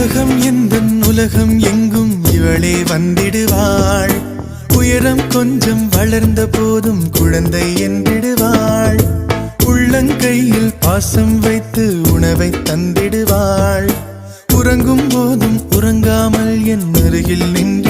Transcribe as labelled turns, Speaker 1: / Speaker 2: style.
Speaker 1: உலகம் எந்தன் உலகம் எங்கும் இவளே வந்திடுவாள். உயரம் கொஞ்சம் வளர்ந்த போதும் குழந்தை என்றிடுவாள். உள்ளங்கையில் பாசம் வைத்து உணவை தந்திடுவாள். உறங்கும் போதும் உறங்காமல் என் அருகில் நின்று